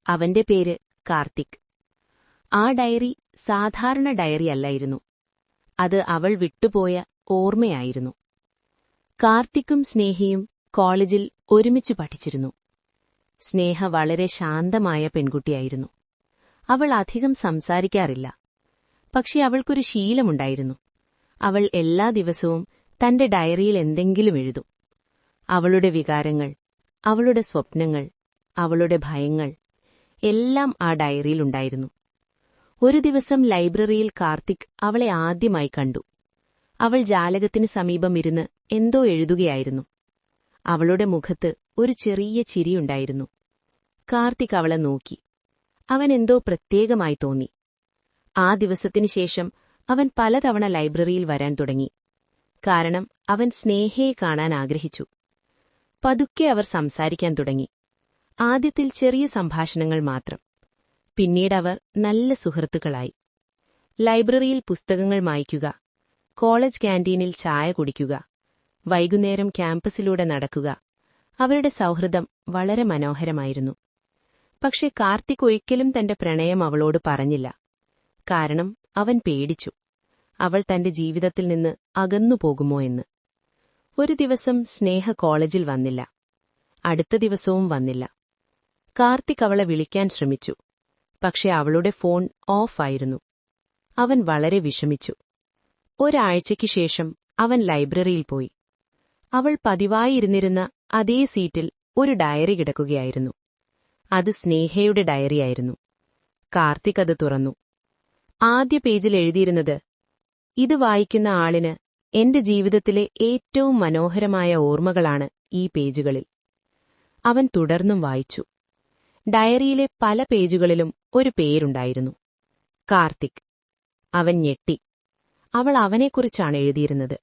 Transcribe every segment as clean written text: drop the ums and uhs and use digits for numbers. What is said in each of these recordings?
അവന്റെ പേര് കാർത്തിക്. ആ ഡയറി സാധാരണ ഡയറിയല്ലായിരുന്നു. അത് അവൾ വിട്ടുപോയ ഓർമ്മയായിരുന്നു. കാർത്തിക്കും സ്നേഹയും കോളേജിൽ ഒരുമിച്ചു പഠിച്ചിരുന്നു. സ്നേഹ വളരെ ശാന്തമായ പെൺകുട്ടിയായിരുന്നു. അവൾ അധികം സംസാരിക്കാറില്ല. പക്ഷെ അവൾക്കൊരു ശീലമുണ്ടായിരുന്നു. അവൾ എല്ലാ ദിവസവും തന്റെ ഡയറിയിൽ എന്തെങ്കിലും എഴുതും. അവളുടെ വികാരങ്ങൾ, അവളുടെ സ്വപ്നങ്ങൾ, അവളുടെ ഭയങ്ങൾ എല്ലാം ആ ഡയറിയിലുണ്ടായിരുന്നു. ഒരു ദിവസം ലൈബ്രറിയിൽ കാർത്തിക് അവളെ ആദ്യമായി കണ്ടു. അവൾ ജാലകത്തിന് സമീപം ഇരുന്ന് എന്തോ എഴുതുകയായിരുന്നു. അവളുടെ മുഖത്ത് ഒരു ചെറിയ ചിരിയുണ്ടായിരുന്നു. കാർത്തിക് അവളെ നോക്കി. അവൻ എന്തോ പ്രത്യേകമായി തോന്നി. ആ ദിവസത്തിനു ശേഷം അവൻ പലതവണ ലൈബ്രറിയിൽ വരാൻ തുടങ്ങി. കാരണം അവൻ സ്നേഹയെ കാണാൻ ആഗ്രഹിച്ചു. പതുക്കെ അവർ സംസാരിക്കാൻ തുടങ്ങി. ആദ്യത്തിൽ ചെറിയ സംഭാഷണങ്ങൾ മാത്രം. പിന്നീടവർ നല്ല സുഹൃത്തുക്കളായി. ലൈബ്രറിയിൽ പുസ്തകങ്ങൾ മായ്ക്കുക, കോളേജ് ക്യാന്റീനിൽ ചായ കുടിക്കുക, വൈകുന്നേരം ക്യാമ്പസിലൂടെ നടക്കുക. അവരുടെ സൗഹൃദം വളരെ മനോഹരമായിരുന്നു. പക്ഷെ കാർത്തിക് ഒരിക്കലും തന്റെ പ്രണയം അവളോട് പറഞ്ഞില്ല. കാരണം അവൻ പേടിച്ചു, അവൾ തന്റെ ജീവിതത്തിൽ നിന്ന് അകന്നുപോകുമോ എന്ന്. ഒരു ദിവസം സ്നേഹ കോളേജിൽ വന്നില്ല. അടുത്ത ദിവസവും വന്നില്ല. കാർത്തിക് അവളെ വിളിക്കാൻ ശ്രമിച്ചു. പക്ഷെ അവളുടെ ഫോൺ ഓഫായിരുന്നു. അവൻ വളരെ വിഷമിച്ചു. ഒരാഴ്ചയ്ക്കു ശേഷം അവൻ ലൈബ്രറിയിൽ പോയി. അവൾ പതിവായി ഇരുന്നിരുന്ന അതേ സീറ്റിൽ ഒരു ഡയറി കിടക്കുകയായിരുന്നു. അത് സ്നേഹയുടെ ഡയറിയായിരുന്നു. കാർത്തിക് അത് തുറന്നു. ആദ്യ പേജിൽ എഴുതിയിരുന്നത്, "ഇത് വായിക്കുന്ന ആളിന് എന്റെ ജീവിതത്തിലെ ഏറ്റവും മനോഹരമായ ഓർമ്മകളാണ് ഈ പേജുകളിൽ." അവൻ തുടർന്നും വായിച്ചു. ഡയറിയിലെ പല പേജുകളിലും ഒരു പേരുണ്ടായിരുന്നു, കാർത്തിക്. അവൻ ഞെട്ടി. അവൾ അവനെക്കുറിച്ചാണ് എഴുതിയിരുന്നത്.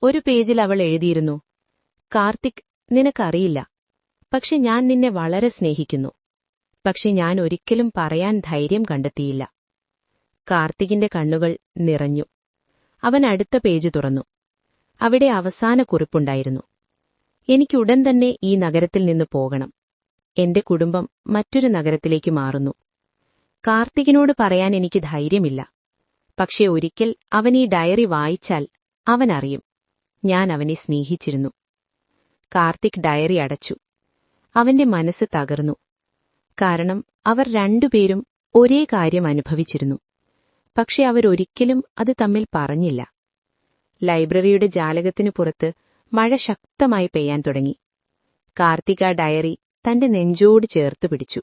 ഒരു പേജിൽ അവൾ എഴുതിയിരുന്നു, "കാർത്തിക്, നിനക്കറിയില്ല, പക്ഷെ ഞാൻ നിന്നെ വളരെ സ്നേഹിക്കുന്നു. പക്ഷെ ഞാൻ ഒരിക്കലും പറയാൻ ധൈര്യം കണ്ടെത്തിയില്ല." കാർത്തികിന്റെ കണ്ണുകൾ നിറഞ്ഞു. അവൻ അടുത്ത പേജ് തുറന്നു. അവിടെ അവസാന കുറിപ്പുണ്ടായിരുന്നു, "എനിക്കുടൻ തന്നെ ഈ നഗരത്തിൽ നിന്ന് പോകണം. എന്റെ കുടുംബം മറ്റൊരു നഗരത്തിലേക്ക് മാറുന്നു. കാർത്തികിനോട് പറയാൻ എനിക്ക് ധൈര്യമില്ല. പക്ഷെ ഒരിക്കൽ അവൻ ഈ ഡയറി വായിച്ചാൽ അവനറിയും ഞാൻ അവനെ സ്നേഹിച്ചിരുന്നു." കാർത്തിക് ഡയറി അടച്ചു. അവന്റെ മനസ്സ് തകർന്നു. കാരണം അവർ രണ്ടുപേരും ഒരേ കാര്യം അനുഭവിച്ചിരുന്നു. പക്ഷെ അവരൊരിക്കലും അത് തമ്മിൽ പറഞ്ഞില്ല. ലൈബ്രറിയുടെ ജാലകത്തിനു പുറത്ത് മഴ ശക്തമായി പെയ്യാൻ തുടങ്ങി. കാർത്തിക് ആ ഡയറി തന്റെ നെഞ്ചോട് ചേർത്ത് പിടിച്ചു.